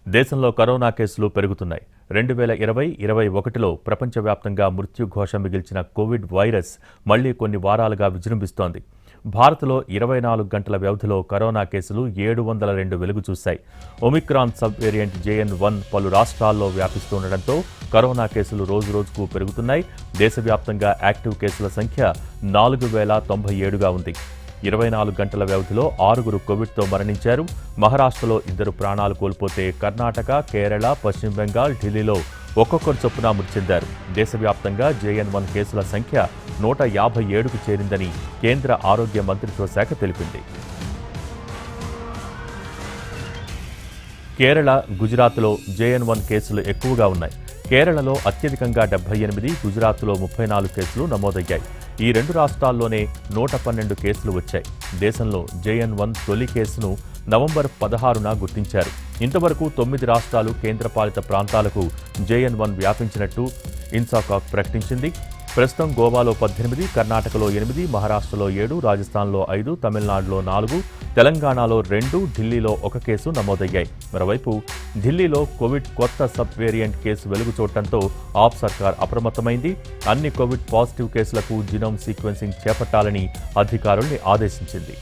దేశంలో కరోనా కేసులు పెరుగుతున్నాయి. 2020-21లో ప్రపంచవ్యాప్తంగా మృత్యుఘోష మిగిల్చిన కోవిడ్ వైరస్ మళ్లీ కొన్ని వారాలుగా విజృంభిస్తోంది. భారత్లో 24 గంటల వ్యవధిలో కరోనా కేసులు 702 వెలుగు చూశాయి. ఒమిక్రాన్ సబ్ వేరియంట్ JN.1 పలు రాష్ట్రాల్లో వ్యాపిస్తుండటంతో కరోనా కేసులు రోజురోజుకు పెరుగుతున్నాయి. దేశవ్యాప్తంగా యాక్టివ్ కేసుల సంఖ్య 4097గా ఉంది. 24 గంటల వ్యవధిలో 6గురు కోవిడ్తో మరణించారు. మహారాష్ట్రలో 2 ప్రాణాలు కోల్పోతే కర్ణాటక, కేరళ, పశ్చిమ బెంగాల్, ఢిల్లీలో ఒక్కొక్కరు చొప్పున మృతి చెందారు. దేశవ్యాప్తంగా JN.1 కేసుల సంఖ్య 157కు చేరిందని కేంద్ర ఆరోగ్య మంత్రిత్వ శాఖ తెలిపింది. కేరళ, గుజరాత్లో JN.1 కేసులు ఎక్కువగా ఉన్నాయి. కేరళలో అత్యధికంగా 78, గుజరాత్లో 34 కేసులు నమోదయ్యాయి. ఈ 2 రాష్ట్రాల్లోనే 112 కేసులు వచ్చాయి. దేశంలో JN.1 తొలి కేసును నవంబర్ 16న గుర్తించారు. ఇంతవరకు 9 రాష్ట్రాలు, కేంద్రపాలిత ప్రాంతాలకు JN.1 వ్యాపించినట్టు ఇన్సాకాక్ ప్రకటించింది. ప్రస్తుతం గోవాలో 18, కర్ణాటకలో 8, మహారాష్ట్రలో 7, రాజస్థాన్లో 5, తమిళనాడులో 4, తెలంగాణలో 2, ఢిల్లీలో 1 కేసు నమోదయ్యాయి. మరోవైపు ఢిల్లీలో కోవిడ్ కొత్త సబ్ వేరియంట్ కేసు వెలుగు చూడటంతో ఆప్ సర్కార్ అప్రమత్తమైంది. అన్ని కోవిడ్ పాజిటివ్ కేసులకు జీనోమ్ సీక్వెన్సింగ్ చేపట్టాలని అధికారుల్ని ఆదేశించింది.